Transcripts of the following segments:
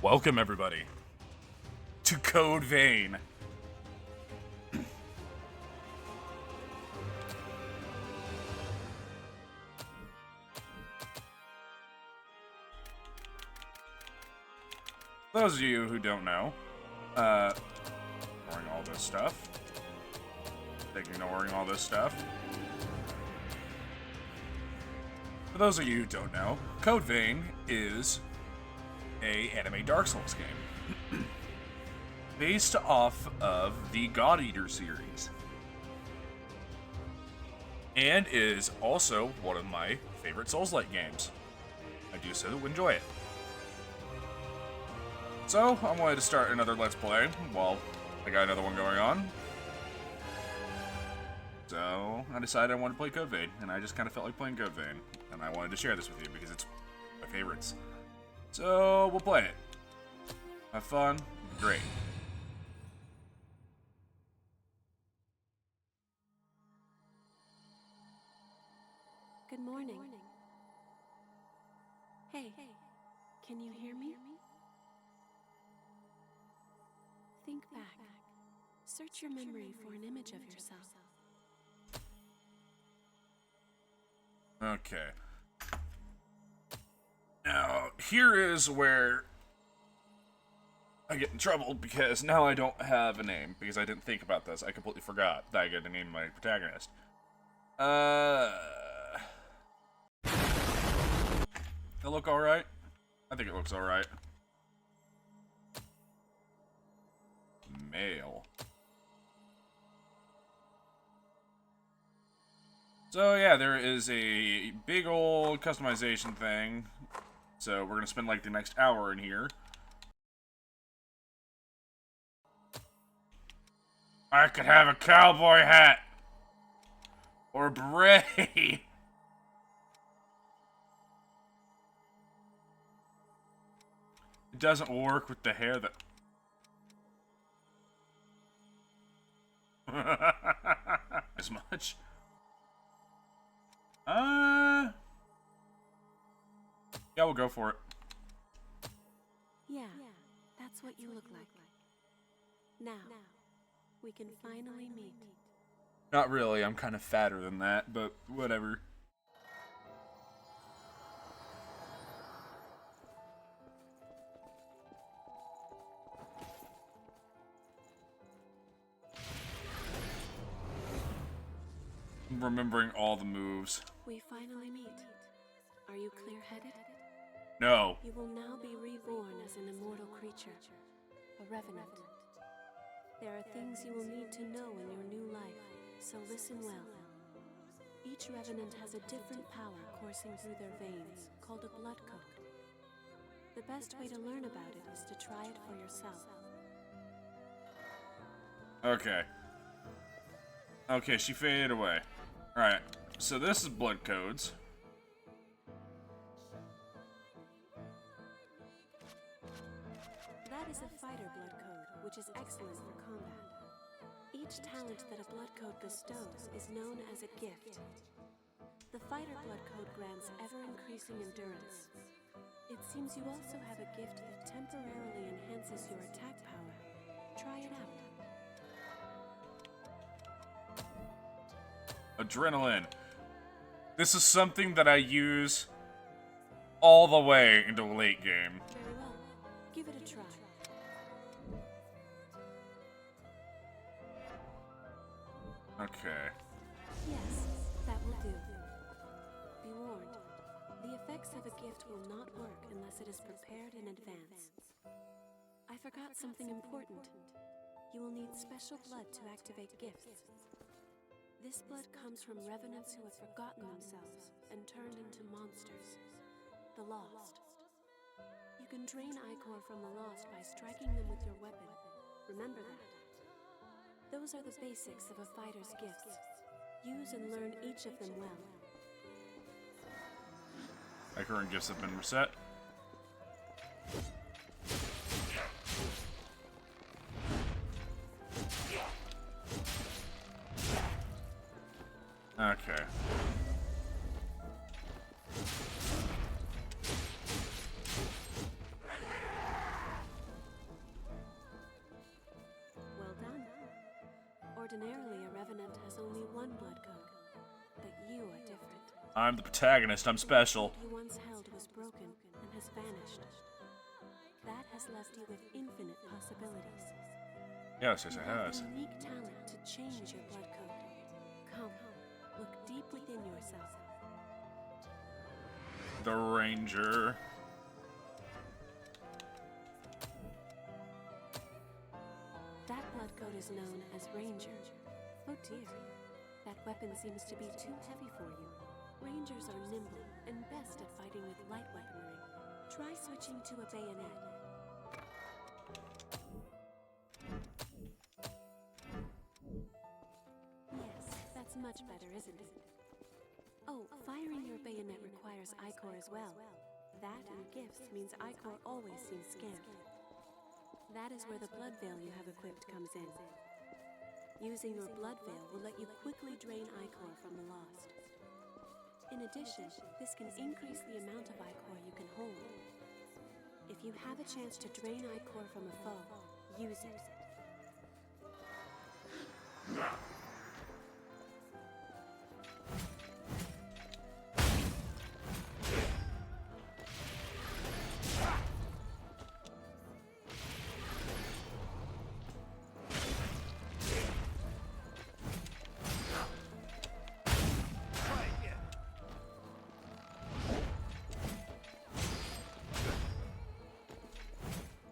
Welcome, everybody, to Code Vein. Those of you who don't know, ignoring all this stuff, ignoring all this stuff. For those of you who don't know, Code Vein is a anime Dark Souls game based off of the God Eater series, and is also one of my favorite Souls-like games. I do so enjoy it. So I wanted to start another Let's Play while I got another one going on. So I decided I wanted to play Code Vein, and I just kind of felt like playing Code Vein, and I wanted to share this with you because it's my favorites. So we'll play it. Have fun. Great. Good morning. Hey, can you hear me? Think back. Search your memory for an image of yourself. Okay. Now, here is where I get in trouble, because now I don't have a name, because I didn't think about this. I completely forgot that I get to name my protagonist. It look alright? I think it looks alright. Male. So yeah, there is a big old customization thing. So we're gonna spend like the next hour in here. I could have a cowboy hat. Or a beret. It doesn't work with the hair that... as much. Yeah, we'll go for it. Yeah, that's what you look like. Now, we can finally meet. Not really, I'm kind of fatter than that, but whatever. I'm remembering all the moves. We finally meet. Are you clear-headed? No. You will now be reborn as an immortal creature, a Revenant. There are things you will need to know in your new life, so listen well. Each Revenant has a different power coursing through their veins, called a blood code. The best way to learn about it is to try it for yourself. Okay. Okay, she faded away. Alright, so this is blood codes. That is a fighter blood code, which is excellent for combat. Each talent that a blood code bestows is known as a gift. The fighter blood code grants ever-increasing endurance. It seems you also have a gift that temporarily enhances your attack power. Try it out. Adrenaline. This is something that I use all the way into late game. Very well. Give it a try. Okay. Yes, that will do. Be warned. The effects of a gift will not work unless it is prepared in advance. I forgot something important. You will need special blood to activate gifts. This blood comes from revenants who have forgotten themselves and turned into monsters. The Lost. You can drain Ichor from the Lost by striking them with your weapon. Remember that. Those are the basics of a fighter's gifts. Use and learn each of them well. My current gifts have been reset. Okay. Ordinarily, a Revenant has only one blood code, but you are different. I'm the protagonist, I'm special. What you once held was broken and has vanished. That has left you with infinite possibilities. Yes, it You has. have a unique talent to change your blood code. Come, look deep within yourself. The Ranger. That blood code is known as Ranger. Oh dear, that weapon seems to be too heavy for you. Rangers are nimble and best at fighting with light weaponry. Try switching to a bayonet. Yes, that's much better, isn't it? Oh, firing your bayonet requires Ichor as well. That and gifts means Ichor always seems scant. That is where the blood veil you have equipped comes in. Using your blood veil will let you quickly drain Ichor from the lost. In addition, this can increase the amount of Ichor you can hold. If you have a chance to drain Ichor from a foe, use it.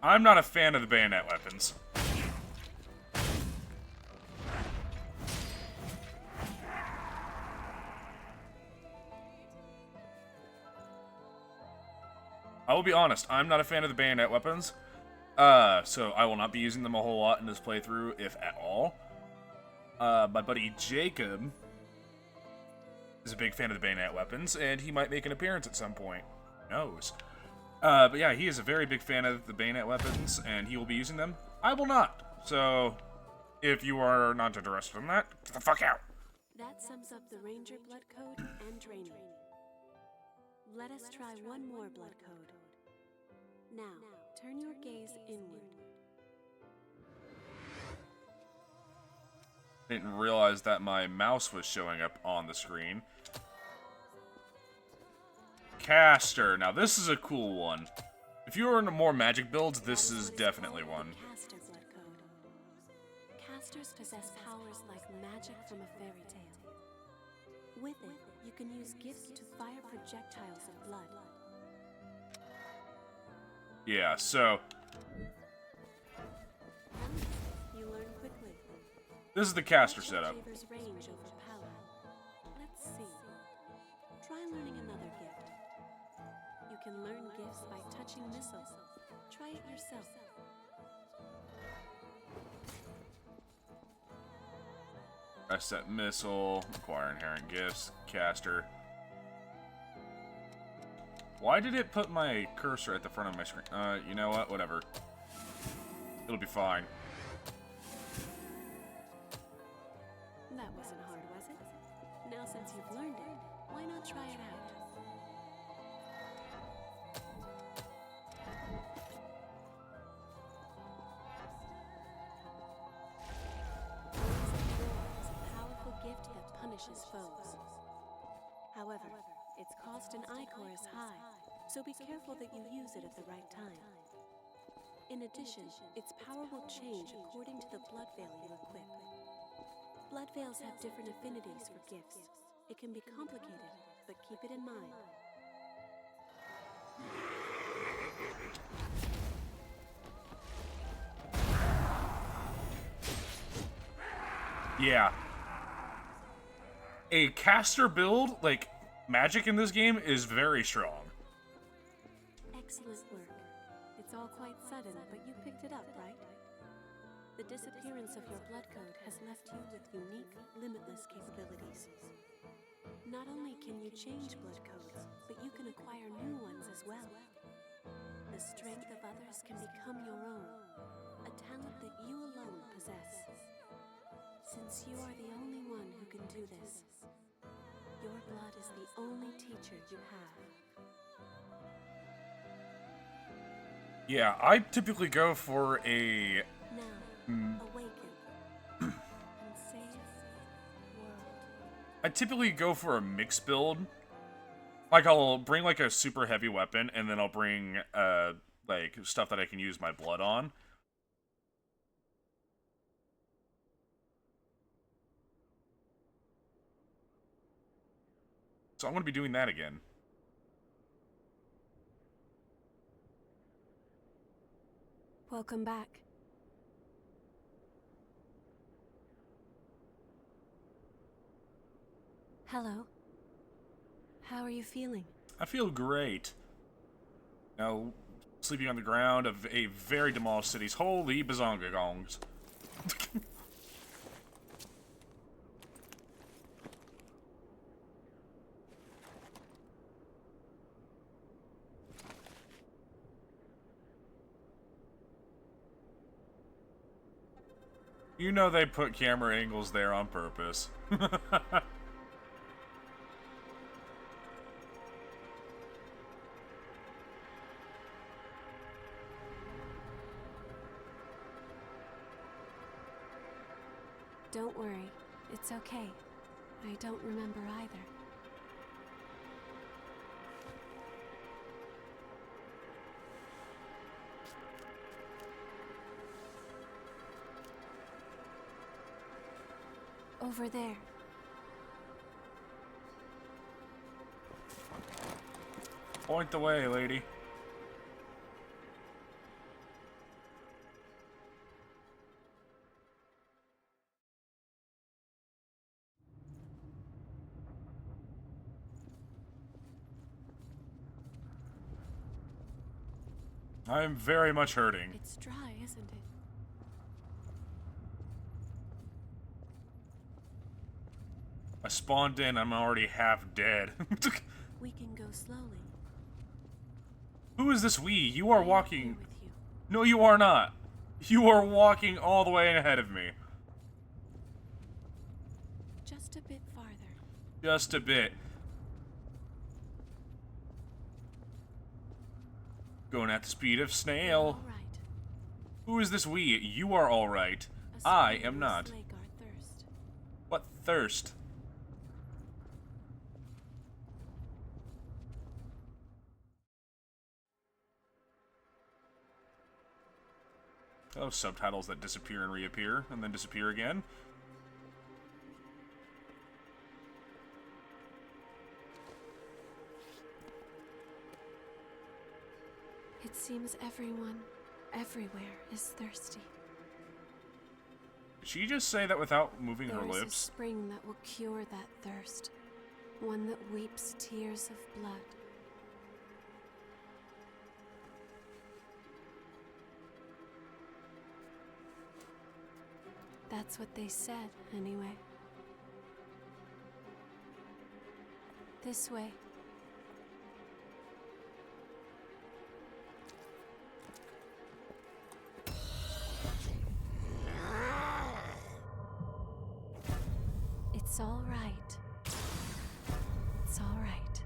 I'm not a fan of the bayonet weapons. I will be honest, I'm not a fan of the bayonet weapons. So I will not be using them a whole lot in this playthrough, if at all. My buddy Jacob is a big fan of the bayonet weapons, and he might make an appearance at some point. Who knows? But yeah, he is a very big fan of the bayonet weapons, and he will be using them. I will not. So, if you are not interested in that, get the fuck out. That sums up the Ranger blood code and Drainer. Let us try one more blood code. Now, turn your gaze inward. I didn't realize that my mouse was showing up on the screen. Caster. Now this is a cool one. If you are into more magic builds, this is definitely one. Caster blood code. Casters possess powers like magic from a fairy tale. With it, you can use gifts to fire projectiles of blood. Yeah, so You learn quickly. this is the caster setup. Favors range over power. Let's see. Try learning another gift. You can learn gifts by touching missiles. Try it yourself. I set missile, acquire inherent gifts, caster. Why did it put my cursor at the front of my screen? You know what? Whatever. It'll be fine. That wasn't hard, was it? Now since you've learned it, why not try it out? Is a powerful gift that punishes foes. However, its cost in Ichor is high, so be careful that you use it at the right time. In addition, its power will change according to the blood veil you equip. Blood veils have different affinities for gifts. It can be complicated, but keep it in mind. Yeah. A caster build, like, magic in this game is very strong. Excellent work. It's all quite sudden, but you picked it up, right? The disappearance of your blood code has left you with unique, limitless capabilities. Not only can you change blood codes, but you can acquire new ones as well. The strength of others can become your own, a talent that you alone possess. Since you are the only one who can do this, your blood is the only teacher you have. Yeah, I typically go for a... Now, awaken and say I typically go for a mixed build. Like, I'll bring, like, a super heavy weapon, and then I'll bring, like, stuff that I can use my blood on. So I'm going to be doing that again. Welcome back. Hello. How are you feeling? I feel great. Now, sleeping on the ground of a very demolished city's holy bazonga gongs. You know they put camera angles there on purpose. Don't worry. It's okay. I don't remember either. Over there. Point the way, lady. I am very much hurting. It's dry, isn't it? I spawned in, I'm already half dead. We can go slowly. Who is this we? You are I am walking... here with you. No, you are not. You are walking all the way ahead of me. Just a bit farther. Just a bit. Going at the speed of snail. All right. Who is this we? You are alright. A I spring am will not. slake our thirst. What thirst? Oh, subtitles that disappear and reappear, and then disappear again. It seems everyone, everywhere, is thirsty. Did she just say that without moving her There is a lips? spring that will cure that thirst. One that weeps tears of blood. That's what they said, anyway. This way. It's all right. It's all right.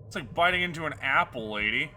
It's like biting into an apple, lady.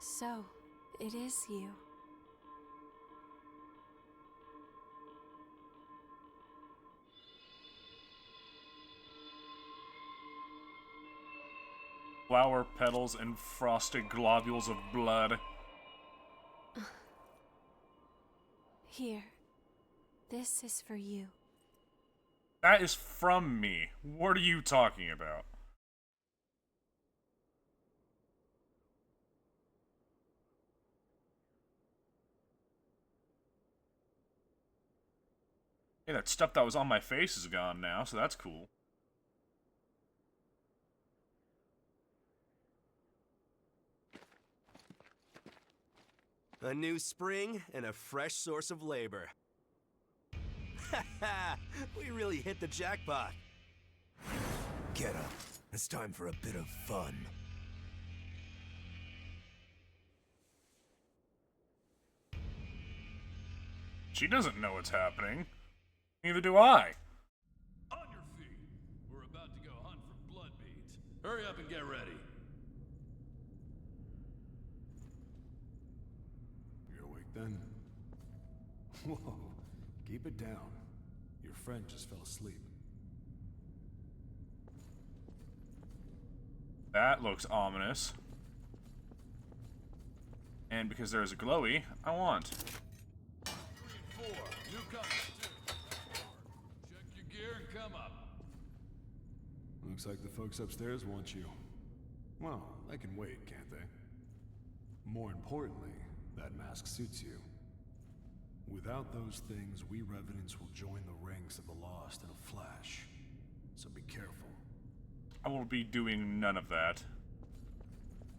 So, it is you. Flower petals and frosted globules of blood. Here. This is for you. That is from me. What are you talking about? Hey, that stuff that was on my face is gone now, so that's cool. A new spring and a fresh source of labor. Ha ha! We really hit the jackpot. Get up. It's time for a bit of fun. She doesn't know what's happening. Neither do I. On your feet. We're about to go hunt for blood beads. Hurry up and get ready. You're awake then? Whoa, keep it down. Your friend just fell asleep. That looks ominous. And because there is a glowy, I want. 3 and 4. Newcomers, 2. Check your gear and come up. Looks like the folks upstairs want you. Well, they can wait, can't they? More importantly, that mask suits you. Without those things, we Revenants will join the ranks of the Lost in a flash. So be careful. I will be doing none of that.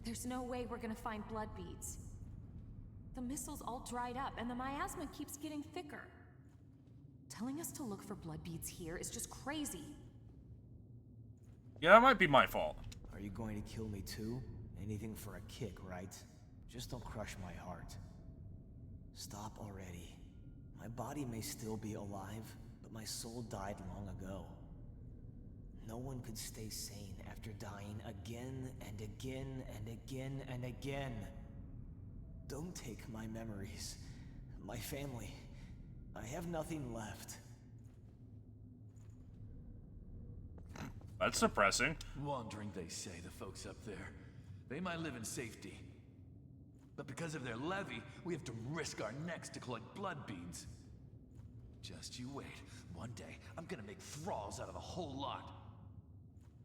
There's no way we're gonna find blood beads. The missile's all dried up, and the miasma keeps getting thicker. Telling us to look for blood beads here is just crazy. Yeah, that might be my fault. Are you going to kill me too? Anything for a kick, right? Just don't crush my heart. Stop already. My body may still be alive, but my soul died long ago. No one could stay sane after dying again and again and again and again. Don't take my memories, my family. I have nothing left. That's depressing. Wandering, they say, the folks up there. They might live in safety. But because of their levy, we have to risk our necks to collect blood beads. Just you wait. One day, I'm gonna make thralls out of the whole lot.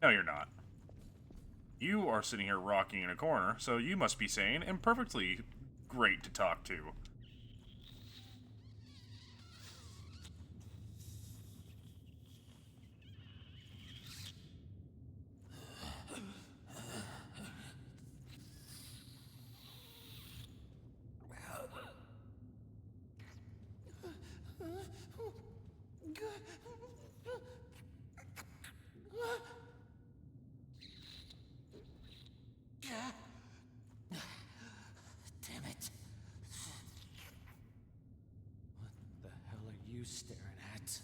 No, you're not. You are sitting here rocking in a corner, so you must be sane and perfectly great to talk to. Damn it. What the hell are you staring at?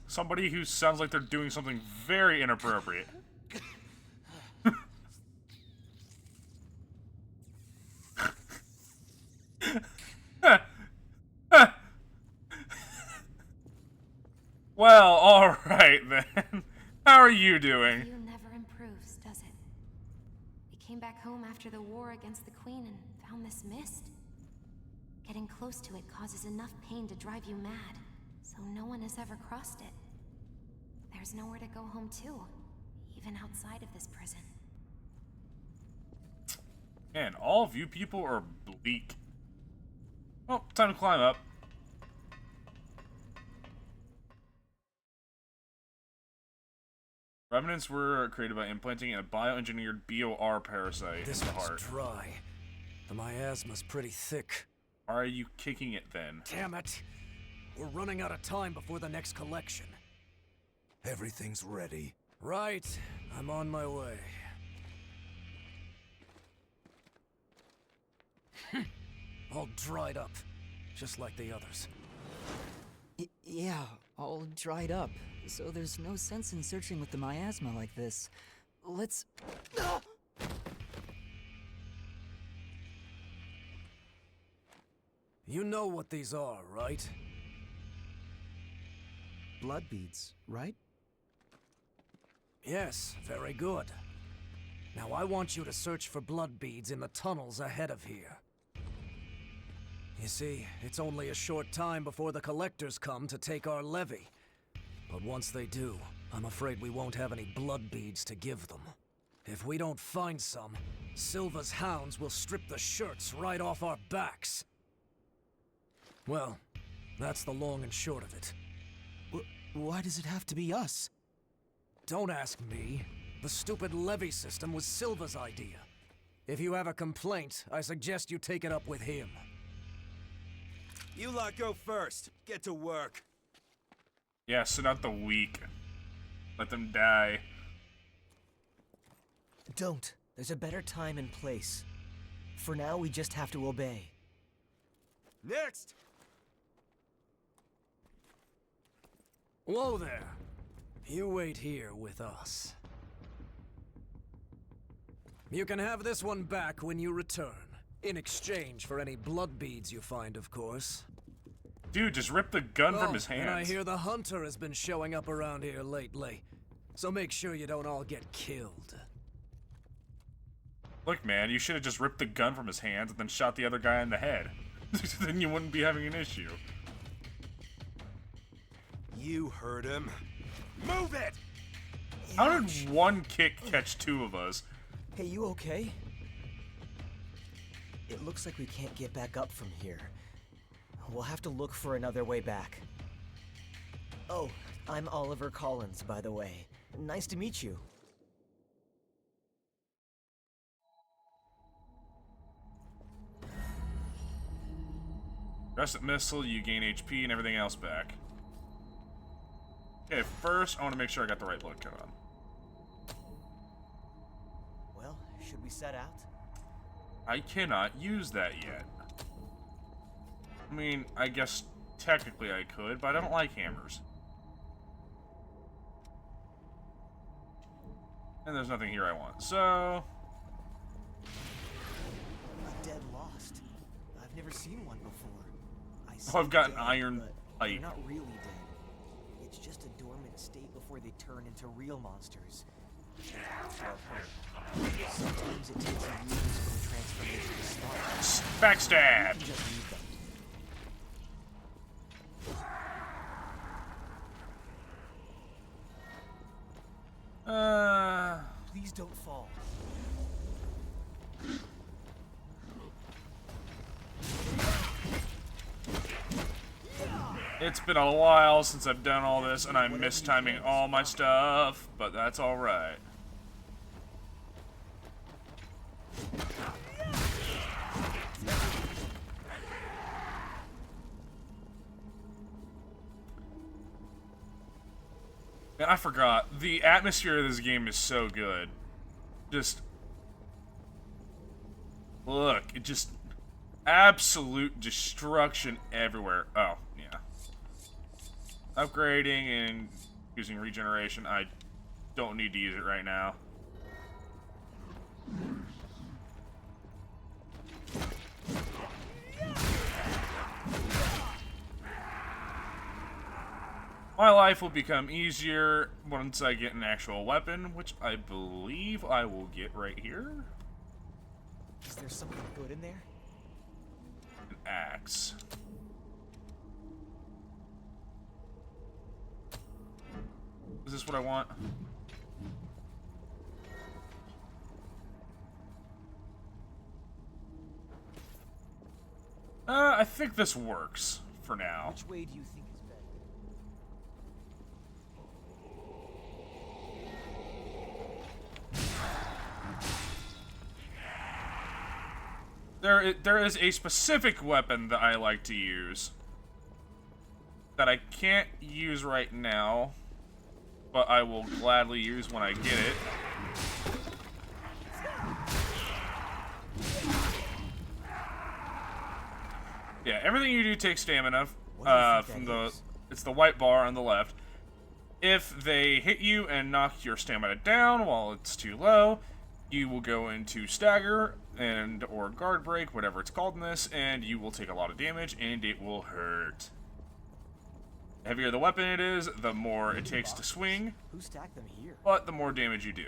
Somebody who sounds like they're doing something very inappropriate. Well, alright then. How are you doing? View never improves, does it? We came back home after the war against the Queen and found this mist. Getting close to it causes enough pain to drive you mad, so no one has ever crossed it. There's nowhere to go home to, even outside of this prison. Man, all of you people are bleak. Oh, time to climb up. Revenants were created by implanting a bioengineered BOR parasite This in the one's heart. dry. The miasma's pretty thick. Why are you kicking it then? Damn it! We're running out of time before the next collection. Everything's ready. Right. I'm on my way. All dried up, just like the others. Yeah, all dried up. So there's no sense in searching with the miasma like this. Let's... You know what these are, right? Blood beads, right? Yes, very good. Now I want you to search for blood beads in the tunnels ahead of here. You see, it's only a short time before the collectors come to take our levy. But once they do, I'm afraid we won't have any blood beads to give them. If we don't find some, Silva's hounds will strip the shirts right off our backs. Well, that's the long and short of it. Why does it have to be us? Don't ask me. The stupid levy system was Silva's idea. If you have a complaint, I suggest you take it up with him. You lot go first. Get to work. Yeah, send out the weak. Let them die. Don't. There's a better time and place. For now, we just have to obey. Next! Whoa there. You wait here with us. You can have this one back when you return. In exchange for any blood beads you find, of course. Dude, just rip the gun from his hands. And I hear the hunter has been showing up around here lately. So make sure you don't all get killed. Look, man, you should have just ripped the gun from his hands and then shot the other guy in the head. Then you wouldn't be having an issue. You heard him. Move it! How did one kick catch two of us? Hey, you okay? It looks like we can't get back up from here. We'll have to look for another way back. Oh, I'm Oliver Collins, by the way. Nice to meet you. Crescent missile, you gain HP and everything else back. Okay, first I want to make sure I got the right blood code on. Well, should we set out? I cannot use that yet. I mean, I guess technically I could, but I don't like hammers. And there's nothing here I want, so... A dead lost. I've never seen one before. Oh, I've got an dead, iron but pipe. they're not really dead. It's just a dormant state before they turn into real monsters. Sometimes it takes years for the transformation to start. Backstab! You can just leave them. Please don't fall. It's been a while since I've done all this, and I'm mistiming all my stuff, but that's alright. Man, I forgot. The atmosphere of this game is so good. Just... Look, it just... Absolute destruction everywhere. Oh, yeah. Upgrading and using regeneration. I don't need to use it right now. My life will become easier once I get an actual weapon, which I believe I will get right here. Is there something good in there? An axe. Is this what I want? I think this works for now. Which way do you think is better? There is a specific weapon that I like to use that I can't use right now, but I will gladly use when I get it. Yeah, everything you do takes stamina from the... It's the white bar on the left. If they hit you and knock your stamina down while it's too low, you will go into stagger and or guard break, whatever it's called in this, and you will take a lot of damage and it will hurt. The heavier the weapon it is, the more it takes to swing, Who stacked them here? but the more damage you do.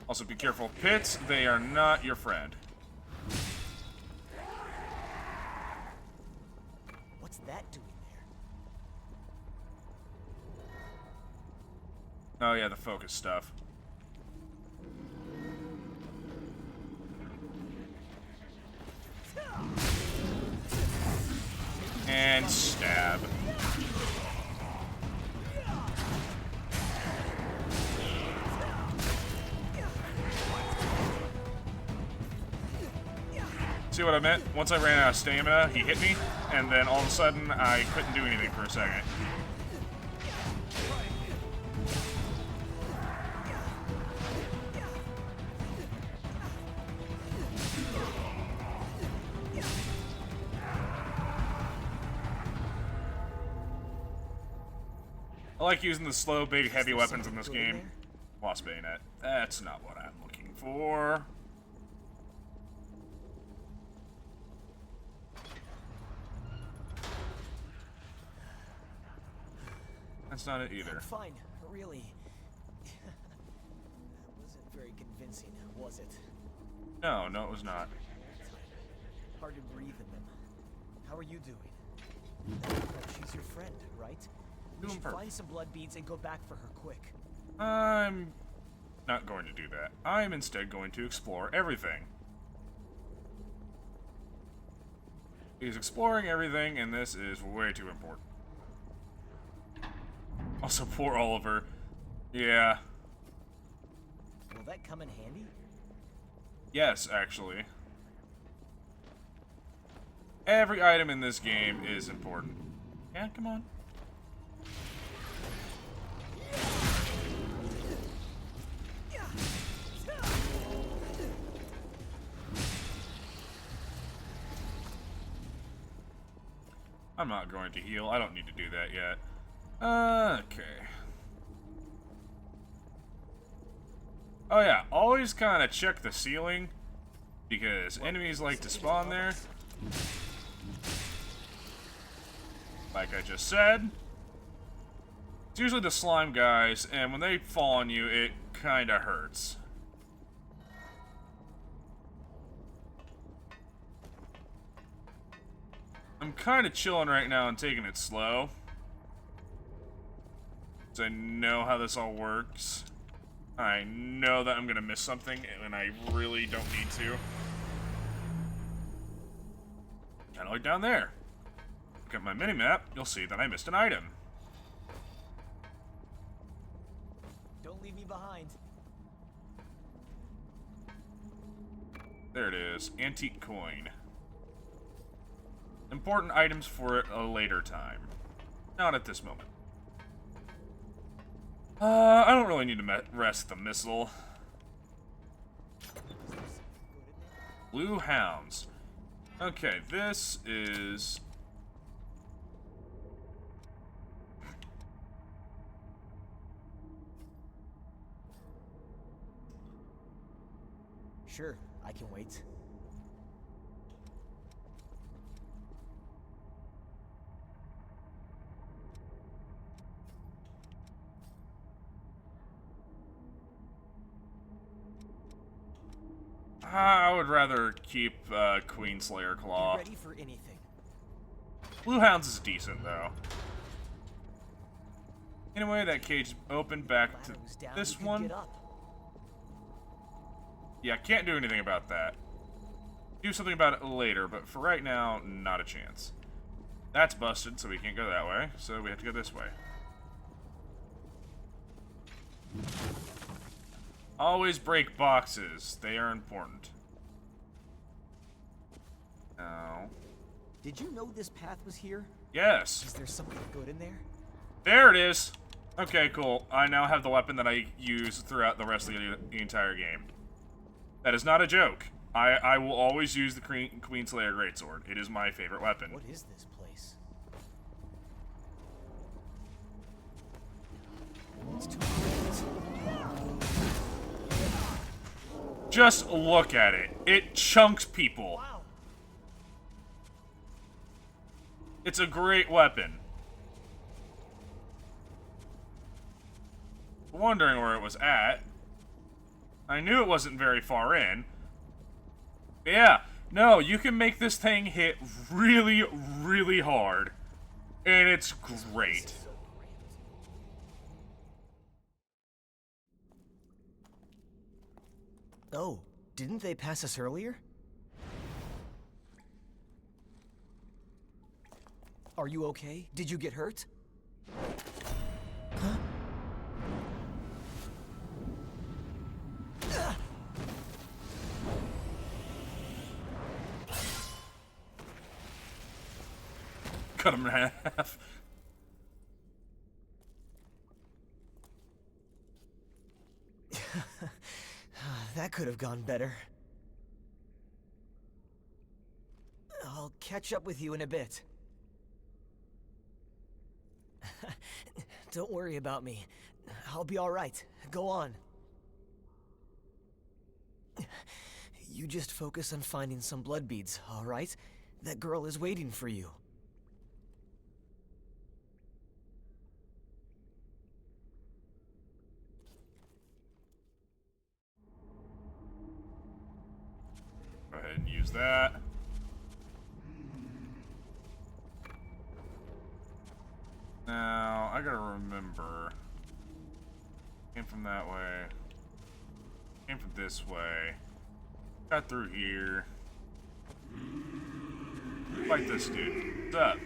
Also be careful of pits, they are not your friend. What's that doing there? Oh yeah, the focus stuff. And stab. See what I meant? Once I ran out of stamina, he hit me, and then all of a sudden, I couldn't do anything for a second. I like using the slow, big, heavy weapons in this game. Lost bayonet. That's not what I'm looking for. That's not it either. Fine, really. That wasn't very convincing, was it? No, it was not. Hard to breathe in them. How are you doing? She's your friend, right? We should find some blood beads and go back for her quick. I'm not going to do that. I'm instead going to explore everything. He's exploring everything, and this is way too important. Also, poor Oliver. Yeah. Will that come in handy? Yes, actually. Every item in this game is important. Yeah, come on. I'm not going to heal. I don't need to do that yet. Okay. Oh yeah, always kind of check the ceiling, because enemies like to spawn there. Like I just said. It's usually the slime guys, and when they fall on you, it kind of hurts. I'm kind of chilling right now and taking it slow. Because I know how this all works. I know that I'm going to miss something, and I really don't need to. Kind of like down there. Look at my mini-map, you'll see that I missed an item. Don't leave me behind. There it is. Antique coin. Important items for a later time. Not at this moment. I don't really need to rest the missile. Blue hounds. Okay, this is... Sure, I can wait. I would rather keep Queenslayer Claw. Be ready for anything. Blue Hounds is decent, though. Anyway, that cage opened back to this one. Yeah, can't do anything about that. Do something about it later, but for right now, not a chance. That's busted, so we can't go that way, so we have to go this way. Always break boxes. They are important. Now. Did you know this path was here? Yes. Is there something good in there? There it is. Okay, cool. I now have the weapon that I use throughout the rest of the entire game. That is not a joke. I will always use the Queenslayer Greatsword. It is my favorite weapon. What is this place? It's too great. Just look at it. It chunks people. Wow. It's a great weapon. Wondering where it was at. I knew it wasn't very far in. But yeah, no, you can make this thing hit really, really hard. And it's great. Oh, didn't they pass us earlier? Are you okay? Did you get hurt? Huh? cut him in half. That could have gone better. I'll catch up with you in a bit. Don't worry about me. I'll be all right. Go on. You just focus on finding some blood beads, all right? That girl is waiting for you. Go ahead and use that. Now, I gotta remember. Came from that way. Came from this way. Got through here. Fight this dude. What's up?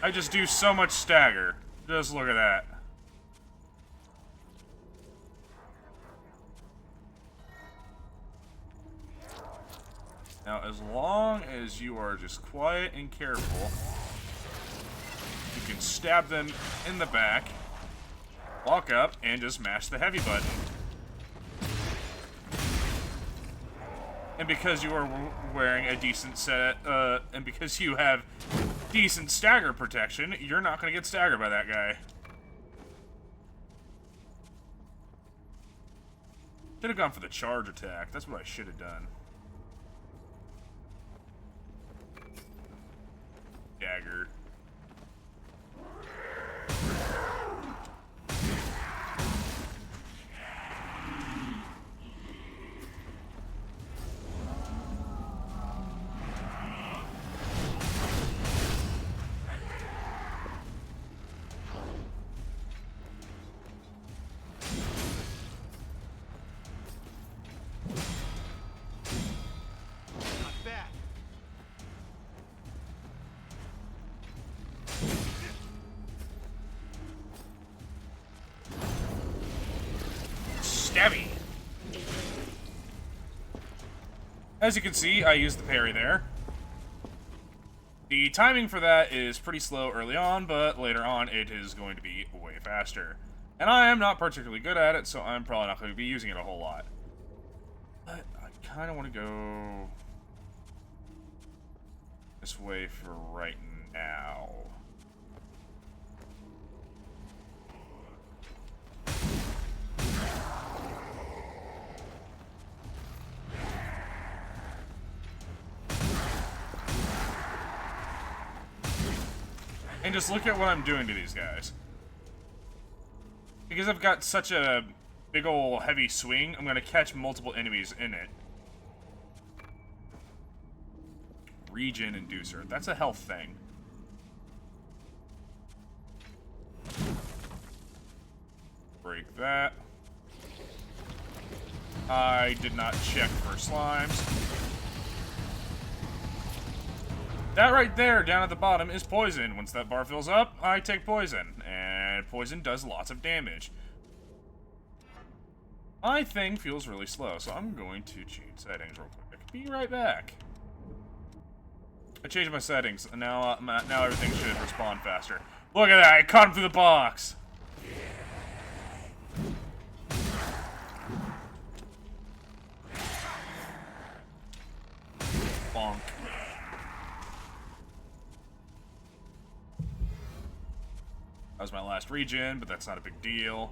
I just do so much stagger. Just look at that. Now, as long as you are just quiet and careful, you can stab them in the back, walk up, and just mash the heavy button. And because you are wearing a decent set, and because you have decent stagger protection, you're not going to get staggered by that guy. Should have gone for the charge attack. That's what I should have done. Dagger. Stabby. As you can see, I used the parry there. The timing for that is pretty slow early on, but later on it is going to be way faster. And I am not particularly good at it, so I'm probably not going to be using it a whole lot. But I kind of want to go this way for right now. And just look at what I'm doing to these guys. Because I've got such a big ol' heavy swing, I'm gonna catch multiple enemies in it. Regen inducer. That's a health thing. Break that. I did not check for slimes. That right there, down at the bottom, is poison. Once that bar fills up, I take poison. And poison does lots of damage. My thing feels really slow, so I'm going to change settings real quick. Be right back. I changed my settings, and now everything should respond faster. Look at that, I caught him through the box! Bonk. That was my last regen, but that's not a big deal.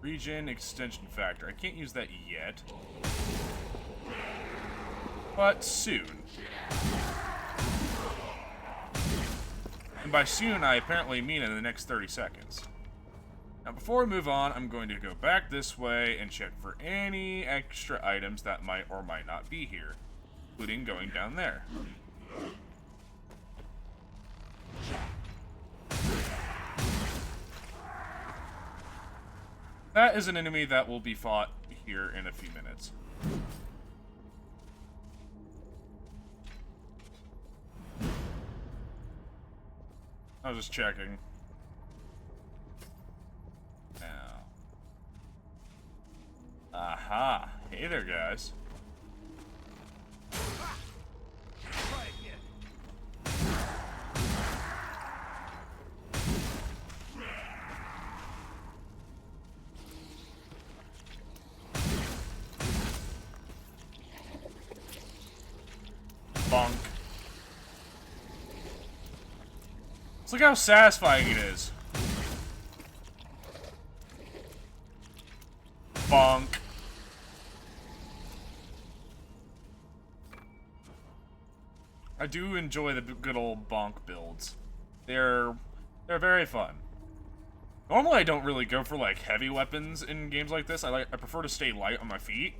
Regen extension factor. I can't use that yet. But soon. And by soon, I apparently mean in the next 30 seconds. Now, before we move on, I'm going to go back this way and check for any extra items that might or might not be here, including going down there. That is an enemy that will be fought here in a few minutes. I was just checking. Now. Aha. Hey there, guys. Bonk. Let's look how satisfying it is. Bonk. I do enjoy the good old bonk builds. They're very fun. Normally I don't really go for like heavy weapons in games like this. I prefer to stay light on my feet.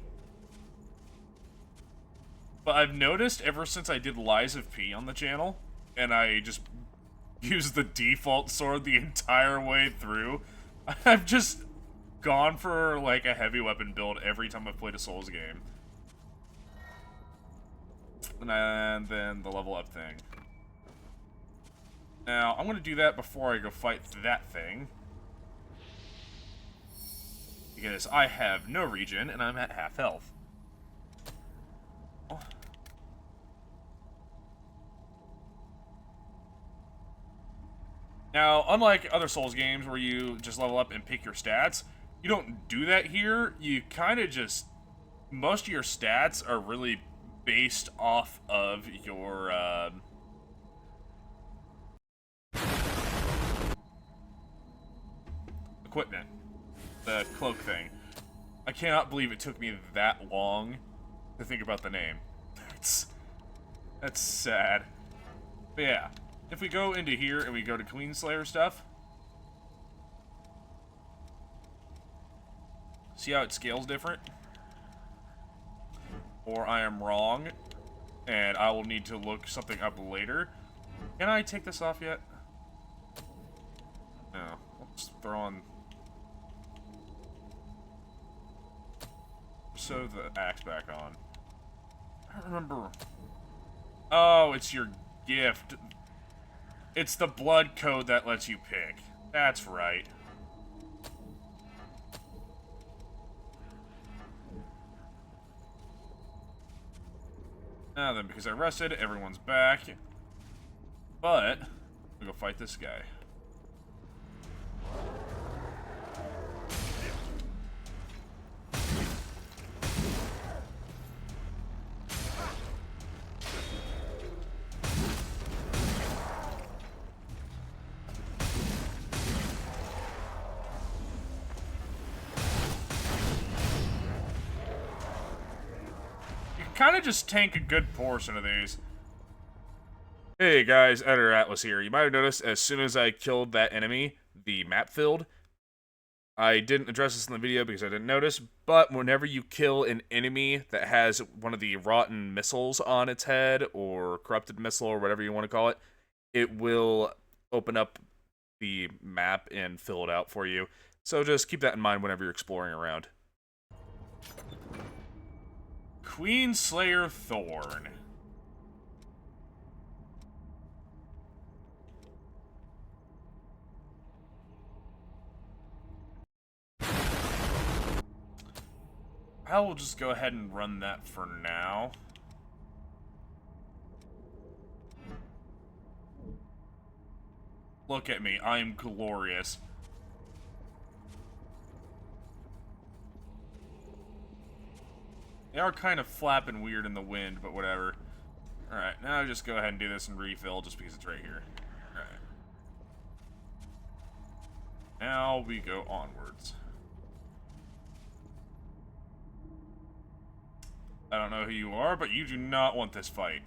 But I've noticed ever since I did Lies of P on the channel, and I just used the default sword the entire way through, I've just gone for like a heavy weapon build every time I've played a Souls game. And then the level up thing. Now, I'm gonna do that before I go fight that thing. Because I have no regen, and I'm at half health. Now, unlike other Souls games where you just level up and pick your stats, you don't do that here. You kind of just... Most of your stats are really based off of your, equipment. The cloak thing. I cannot believe it took me that long to think about the name. That's sad. But yeah. If we go into here and we go to Queenslayer stuff, see how it scales different? Or I am wrong, and I will need to look something up later. Can I take this off yet? No. Let's throw on... Sew the axe back on. I don't remember. Oh, it's your gift. It's the blood code that lets you pick. That's right. Now then, because I rested, everyone's back. But, we'll go fight this guy. Kind of just tank a good portion of these. Hey guys, Editor Atlas here. You might have noticed as soon as I killed that enemy, the map filled. I didn't address this in the video because I didn't notice, but whenever you kill an enemy that has one of the rotten missiles on its head, or corrupted missile, or whatever you want to call it, it will open up the map and fill it out for you. So just keep that in mind whenever you're exploring around. Queenslayer Thorn. I will just go ahead and run that for now. Look at me, I am glorious. They are kind of flapping weird in the wind, but whatever. Alright, now I just go ahead and do this and refill just because it's right here. Alright. Now we go onwards. I don't know who you are, but you do not want this fight.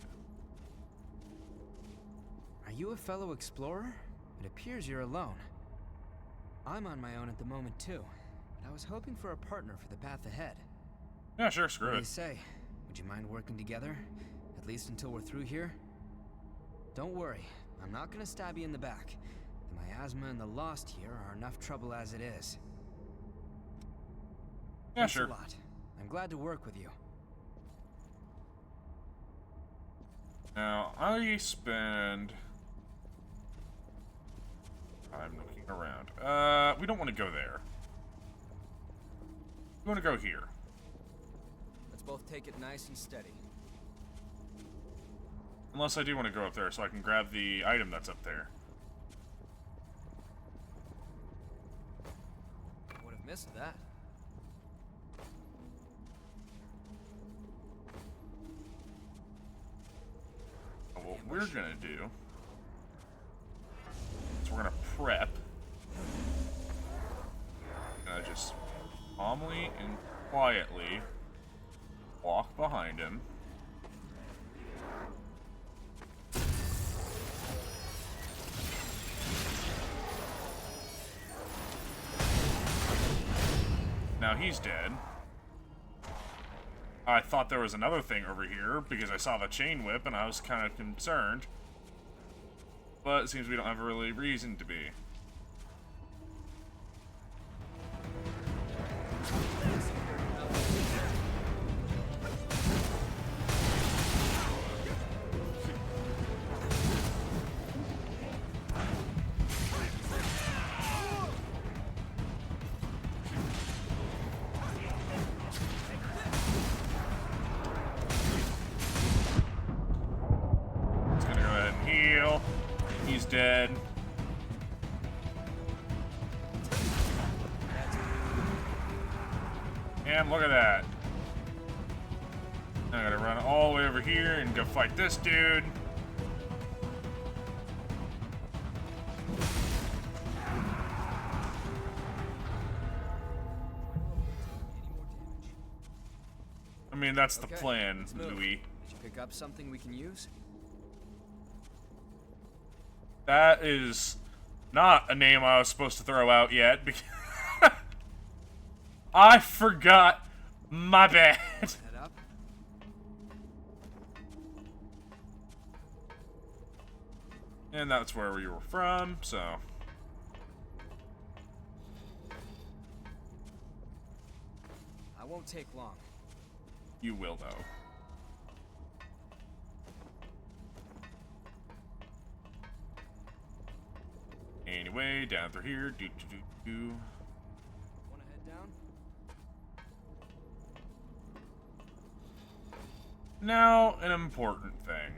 Are you a fellow explorer? It appears you're alone. I'm on my own at the moment too, but I was hoping for a partner for the path ahead. Yeah, sure, screw it. What do you say? Would you mind working together? At least until we're through here? Don't worry, I'm not gonna stab you in the back. The miasma and the Lost here are enough trouble as it is. Yeah, Thanks sure. a lot. I'm glad to work with you. Now, I spend time looking around. We don't want to go there. We want to go here. Let's both take it nice and steady. Unless I do want to go up there so I can grab the item that's up there. Would have missed that. What we're gonna do is we're gonna prep. Gonna just calmly and quietly walk behind him. Now he's dead. I thought there was another thing over here because I saw the chain whip and I was kind of concerned. But it seems we don't have a really reason to be. He's dead. And look at that. I gotta run all the way over here and go fight this dude. I mean, that's the plan, Louis. Did you pick up something we can use? That is not a name I was supposed to throw out yet because I forgot. My bad. Head up. And that's where we were from, so. I won't take long. You will, though. Anyway, down through here. Wanna head down? Now, an important thing.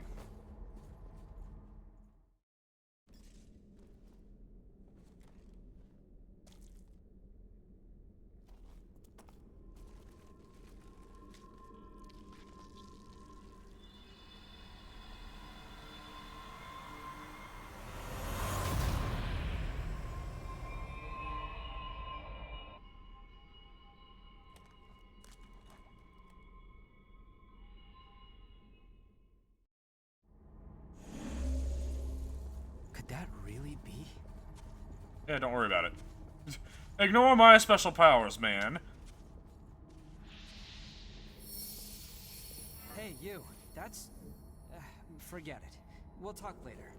Could that really be? Yeah, don't worry about it. Ignore my special powers, man. Hey, you. That's... forget it. We'll talk later.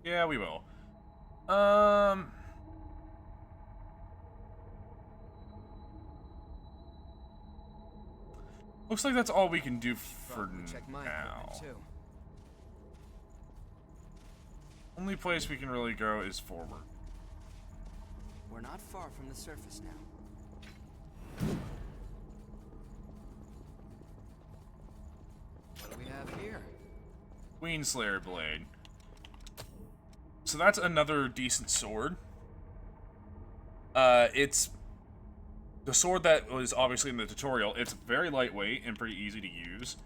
Yeah, we will. Looks like that's all we can do for Check my now. equipment, too. Only place we can really go is forward. We're not far from the surface now. What do we have here? Queenslayer blade. So that's another decent sword. It's the sword that was obviously in the tutorial. It's very lightweight and pretty easy to use.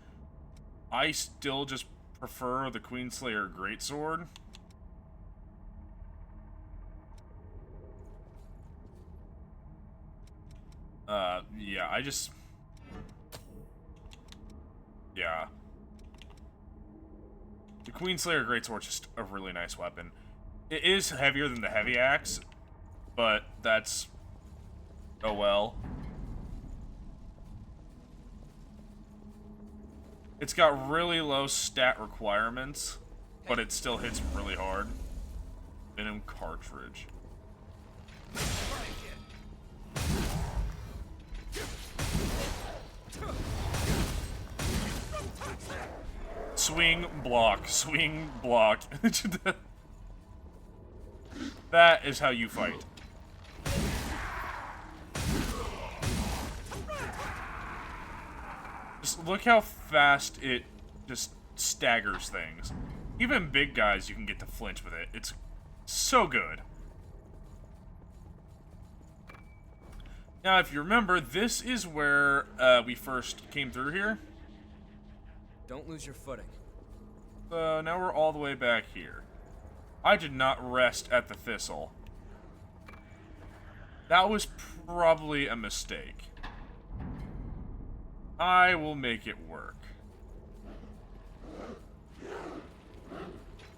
I still just prefer the Queenslayer greatsword. Yeah, yeah. The Queenslayer greatsword's just a really nice weapon. It is heavier than the heavy axe, but that's... oh well. It's got really low stat requirements, but it still hits really hard. Venom cartridge. Swing, block, swing, block. That is how you fight. Just look how fast it just staggers things. Even big guys you can get to flinch with it. It's so good. Now, if you remember, this is where we first came through here. Don't lose your footing. Now we're all the way back here. I did not rest at the thistle. That was probably a mistake. I will make it work.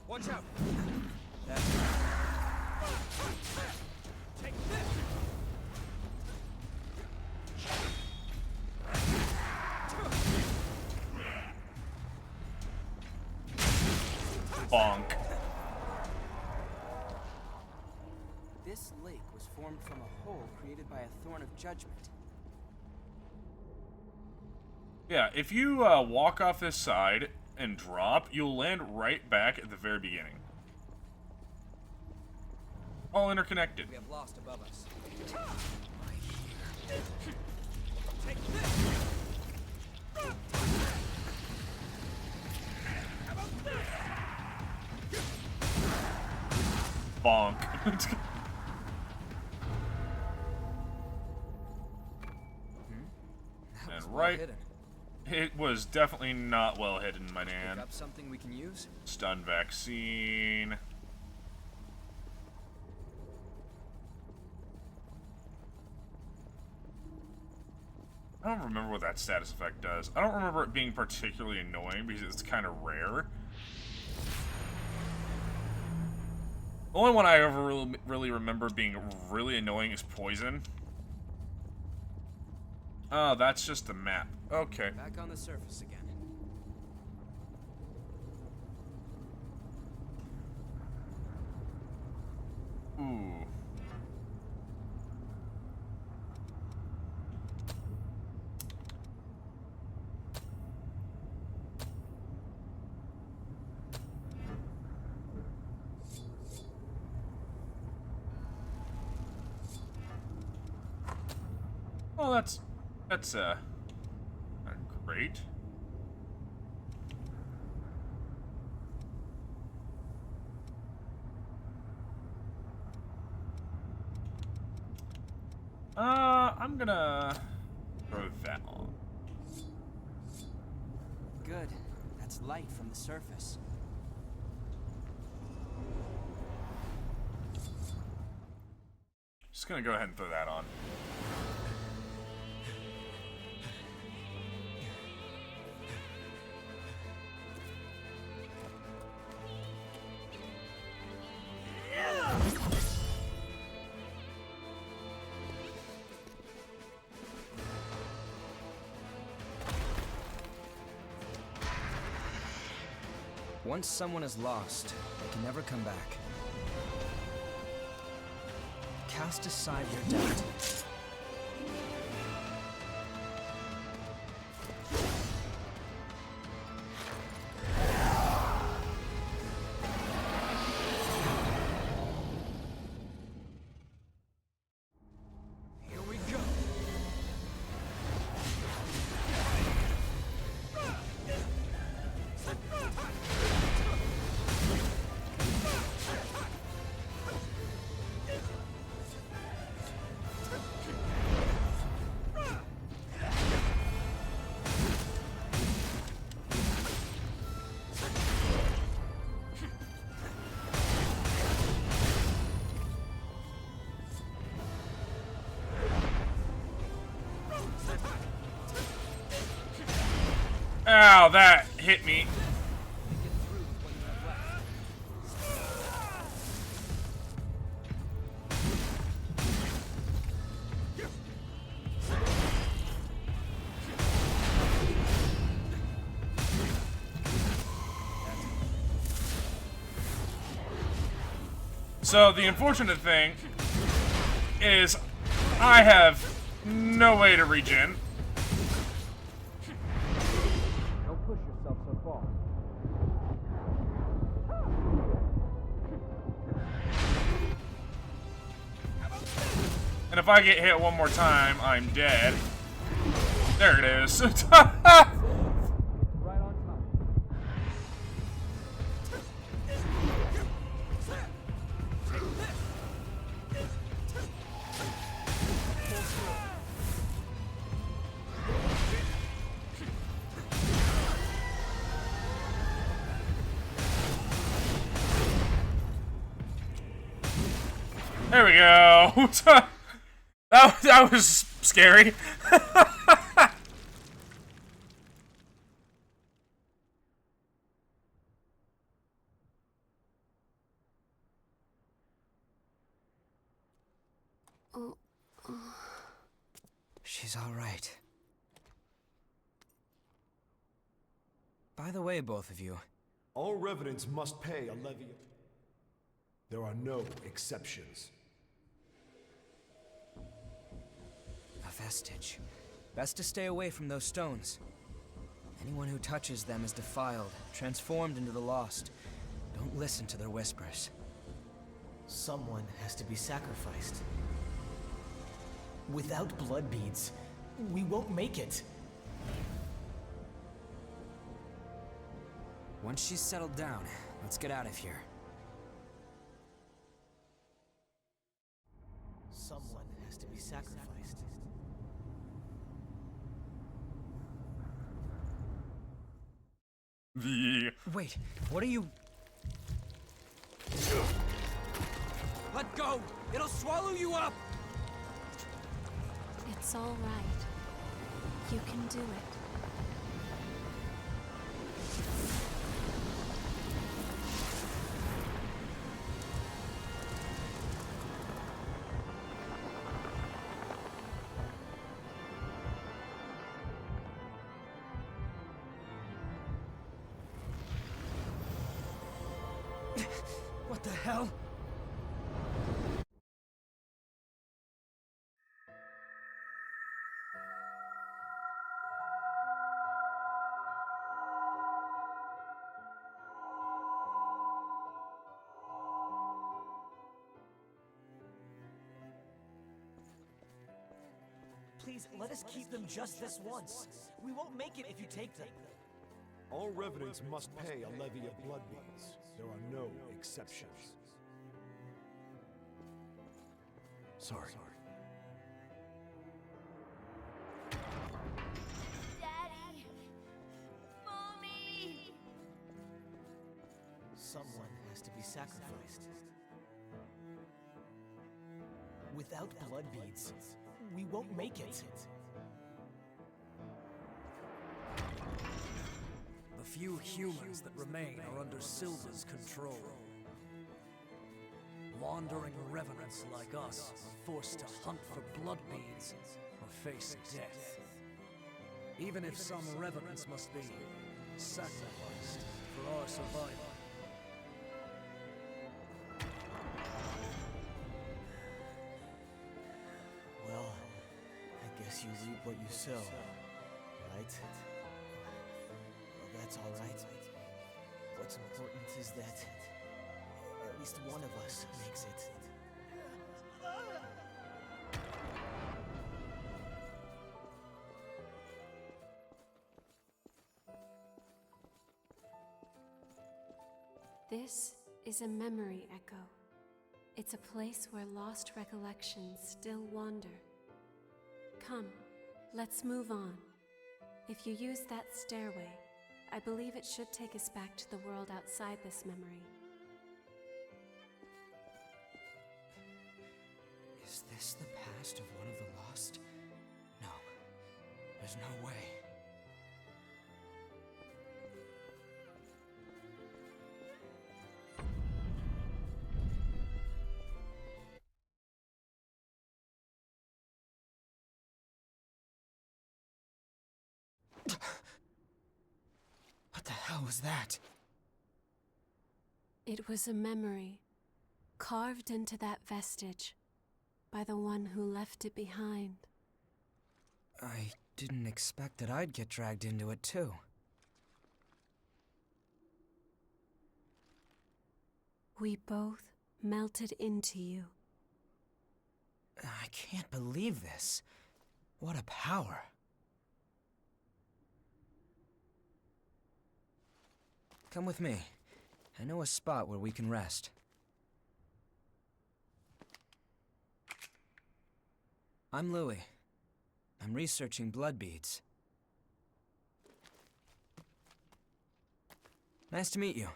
Watch out! Take Bonk. This lake was formed from a hole created by a thorn of judgment. Yeah, if you walk off this side and drop, you'll land right back at the very beginning. All interconnected. We have lost above us. Bonk. And right, it was definitely not well hidden, my man. Pick up something we can use? Stun vaccine. I don't remember what that status effect does. I don't remember it being particularly annoying because it's kind of rare. The only one I ever really remember being really annoying is poison. Oh, that's just the map. Okay. Back on the surface again. Ooh. Well, that's great. I'm gonna throw that on. Good. That's light from the surface. Just gonna go ahead and throw that on. Once someone is lost, they can never come back. Cast aside your doubt. Here we go. Ow, that hit me. So the unfortunate thing is I have no way to regen. if I get hit one more time, I'm dead. There it is. There we go. that was scary. She's all right. By the way, both of you. All revenants must pay a levy. There are no exceptions. A vestige. Best to stay away from those stones. Anyone who touches them is defiled, transformed into the lost. Don't listen to their whispers. Someone has to be sacrificed. Without blood beads, we won't make it. Once she's settled down, let's get out of here. Someone has to be sacrificed. Wait, what are you... Let go! It'll swallow you up! It's all right. You can do it. What the hell? Please, let us keep them just this once. We won't make it if you take them. All revenants must pay a levy of blood beads. There are no exceptions. Sorry. Daddy! Mommy! Someone has to be sacrificed. Without blood beads, we won't make it. The few humans that remain are under Silva's control. Wandering revenants like us are forced to hunt for blood beads or face death. Even if some revenants must be sacrificed for our survival. Well, I guess you reap what you sow, right? Well, that's all right. What's important is that at least one of us makes it. This is a memory echo. It's a place where lost recollections still wander. Come, let's move on. If you use that stairway, I believe it should take us back to the world outside this memory. Is this the past of one of the lost? No. There's no way. What the hell was that? It was a memory, carved into that vestige, by the one who left it behind. I didn't expect that I'd get dragged into it too. We both melted into you. I can't believe this. What a power. Come with me. I know a spot where we can rest. I'm Louis. I'm researching blood beads. Nice to meet you.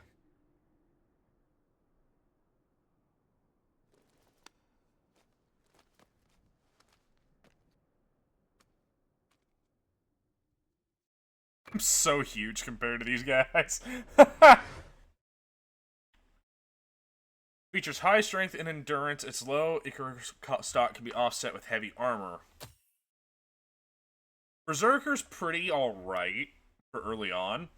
I'm so huge compared to these guys. Features high strength and endurance. Its low Icarus stock can be offset with heavy armor. Berserker's pretty alright for early on.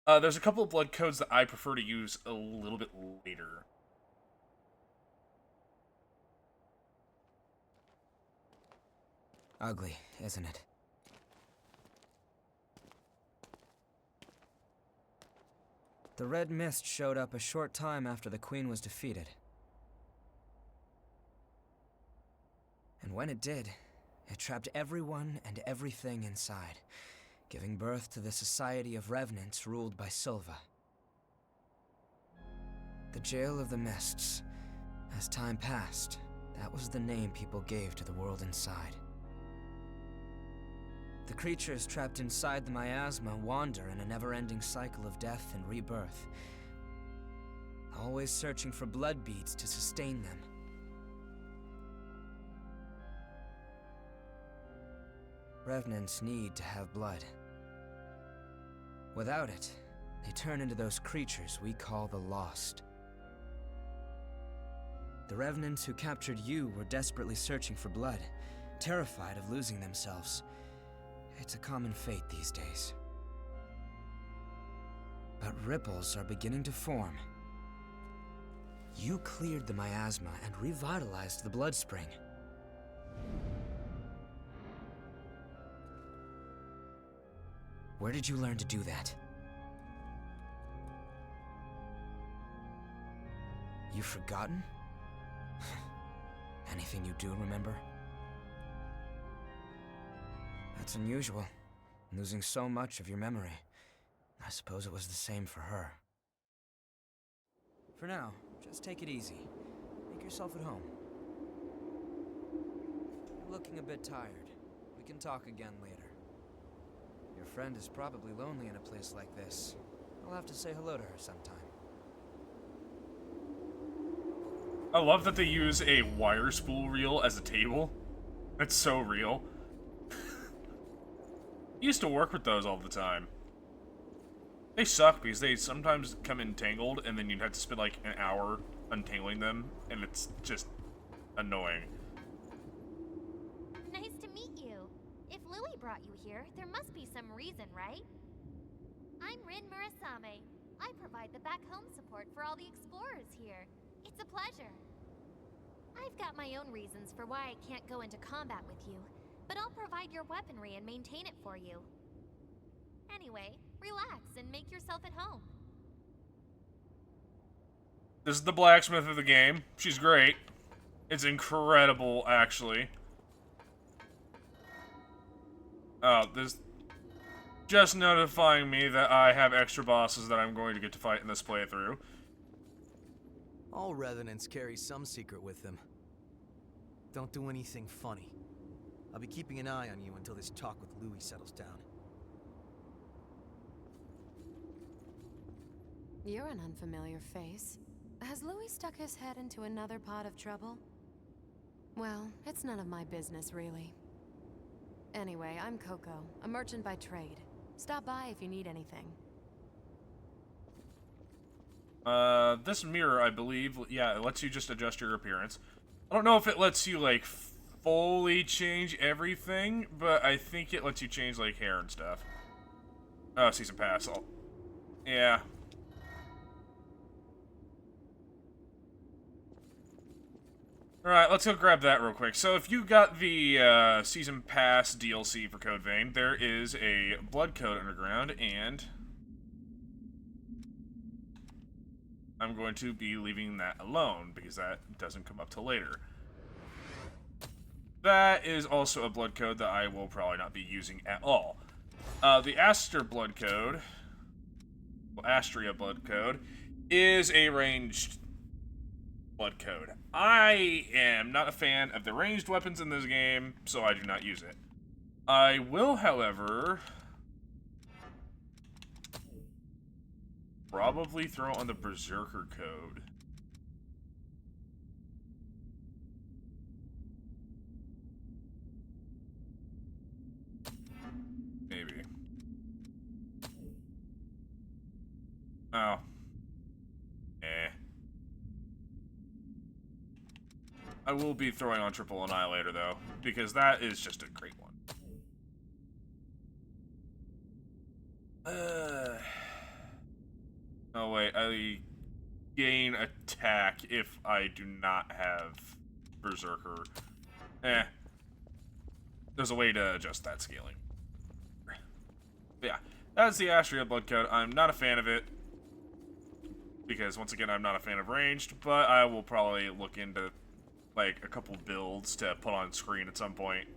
There's a couple of blood codes that I prefer to use a little bit later. Ugly, isn't it? The red mist showed up a short time after the Queen was defeated. And when it did, it trapped everyone and everything inside, giving birth to the Society of Revenants ruled by Silva. The Jail of the Mists. As time passed, that was the name people gave to the world inside. The creatures trapped inside the miasma wander in a never-ending cycle of death and rebirth, always searching for blood beads to sustain them. Revenants need to have blood. Without it, they turn into those creatures we call the Lost. The Revenants who captured you were desperately searching for blood, terrified of losing themselves. It's a common fate these days. But ripples are beginning to form. You cleared the miasma and revitalized the blood spring. Where did you learn to do that? You've forgotten? Anything you do remember? That's unusual, losing so much of your memory. I suppose it was the same for her. For now, just take it easy. Make yourself at home. You're looking a bit tired. We can talk again later. Your friend is probably lonely in a place like this. I'll have to say hello to her sometime. I love that they use a wire spool reel as a table. It's so real. I used to work with those all the time. They suck because they sometimes come entangled and then you'd have to spend like an hour untangling them, and it's just annoying. Nice to meet you. If Louis brought you here, there must be some reason, right? I'm Rin Murasame. I provide the back home support for all the explorers here. It's a pleasure. I've got my own reasons for why I can't go into combat with you, but I'll provide your weaponry and maintain it for you. Anyway, relax and make yourself at home. This is the blacksmith of the game. She's great. It's incredible, actually. Oh, this... just notifying me that I have extra bosses that I'm going to get to fight in this playthrough. All Revenants carry some secret with them. Don't do anything funny. I'll be keeping an eye on you until this talk with Louis settles down. You're an unfamiliar face. Has Louis stuck his head into another pot of trouble? Well, it's none of my business, really. Anyway, I'm Coco, a merchant by trade. Stop by if you need anything. This mirror, I believe, yeah, it lets you just adjust your appearance. I don't know if it lets you, like, fully change everything, but I think it lets you change, like, hair and stuff. Oh, season pass. Yeah. Alright, let's go grab that real quick. So if you got the Season Pass DLC for Code Vein, there is a Blood Code Underground, and I'm going to be leaving that alone, because that doesn't come up till later. that is also a blood code that I will probably not be using at all. The Astria blood code is a ranged blood code. I am not a fan of the ranged weapons in this game, so I do not use it. I will, however, probably throw on the Berserker code. Maybe. Oh. I will be throwing on Triple Annihilator, though, because that is just a great one. Oh, wait. I gain attack if I do not have Berserker. There's a way to adjust that scaling. But yeah, that's the Astria blood code. I'm not a fan of it, because, once again, I'm not a fan of ranged, but I will probably look into like a couple builds to put on screen at some point.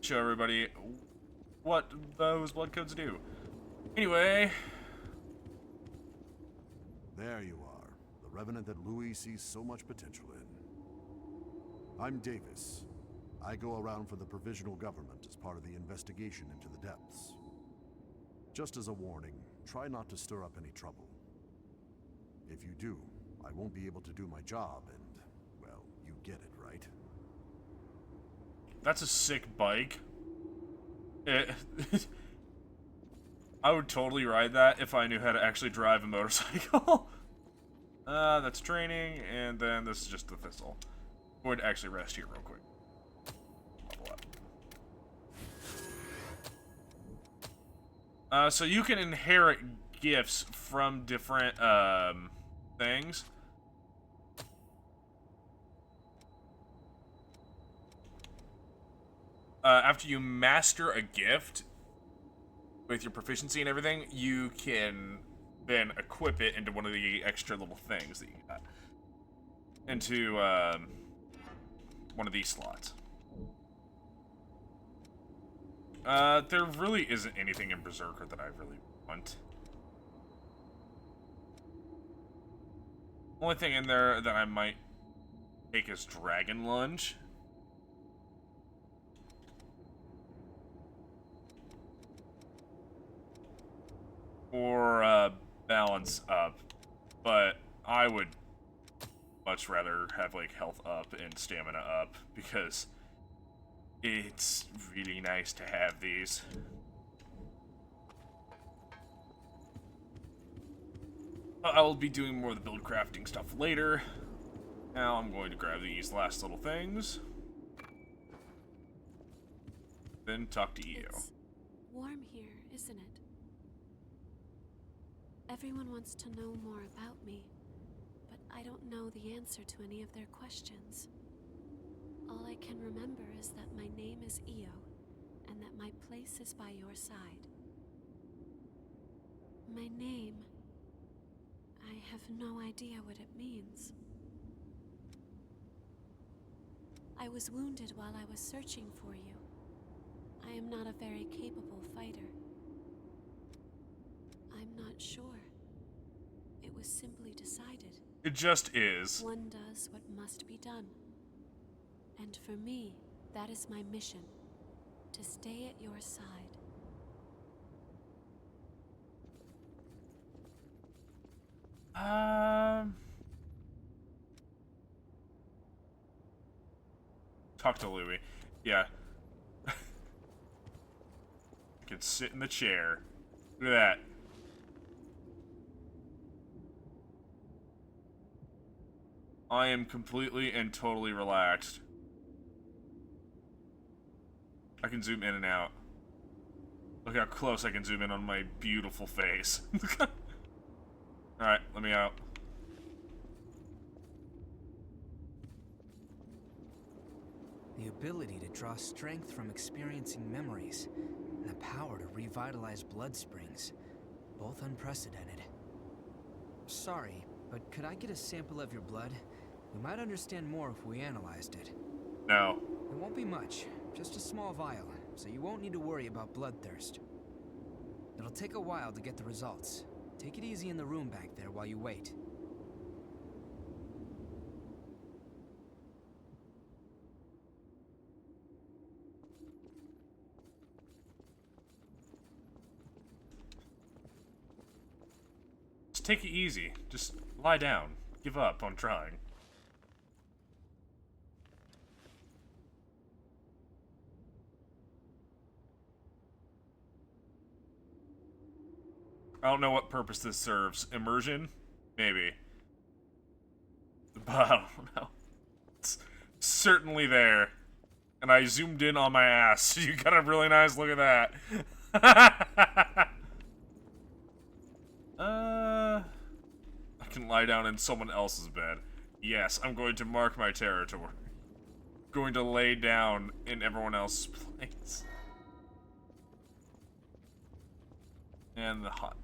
Show everybody what those blood codes do. Anyway. There you are. The Revenant that Louis sees so much potential in. I'm Davis. I go around for the Provisional Government as part of the investigation into the depths. Just as a warning, try not to stir up any trouble. If you do, I won't be able to do my job and, well, you get it, right? That's a sick bike. I would totally ride that if I knew how to actually drive a motorcycle. That's training, and then this is just the thistle. I'm going to actually rest here real quick. So you can inherit gifts from different, things. After you master a gift with your proficiency and everything, you can then equip it into one of the extra little things that you got. Into, one of these slots. There really isn't anything in Berserker that I really want. Only thing in there that I might take is Dragon Lunge. Or, Balance Up. But I would much rather have, like, health up and stamina up, because it's really nice to have these. I will be doing more of the build crafting stuff later. Now I'm going to grab these last little things. Then talk to Io. It's warm here, isn't it? Everyone wants to know more about me, but I don't know the answer to any of their questions. All I can remember is that my name is Io, and that my place is by your side. My name, I have no idea what it means. I was wounded while I was searching for you. I am not a very capable fighter. I'm not sure. It was simply decided. It just is. One does what must be done. And for me, that is my mission. To stay at your side. Talk to Louis. Yeah. I can sit in the chair. Look at that. I am completely and totally relaxed. I can zoom in and out. Look how close I can zoom in on my beautiful face. Alright, let me out. The ability to draw strength from experiencing memories, and the power to revitalize blood springs. Both unprecedented. Sorry, but could I get a sample of your blood? We might understand more if we analyzed it. No. It won't be much, just a small vial, so you won't need to worry about bloodthirst. It'll take a while to get the results. Take it easy in the room back there while you wait. Just take it easy. Just lie down. Give up on trying. I don't know what purpose this serves. Immersion? Maybe. But I don't know. It's certainly there. And I zoomed in on my ass, so you got a really nice look at that. I can lie down in someone else's bed. Yes, I'm going to mark my territory. Going to lay down in everyone else's place. And the hot.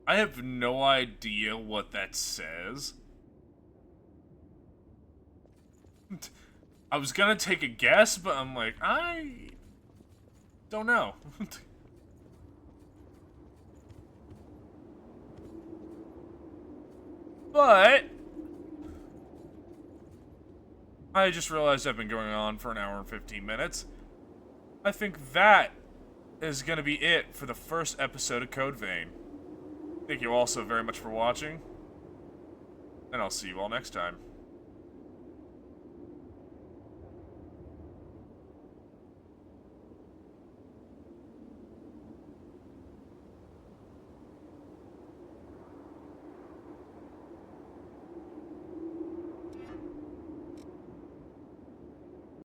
I have no idea what that says. I was gonna take a guess, but I'm like, I don't know. But I just realized I've been going on for an hour and 15 minutes. I think that is gonna be it for the first episode of Code Vein. Thank you all so very much for watching, and I'll see you all next time.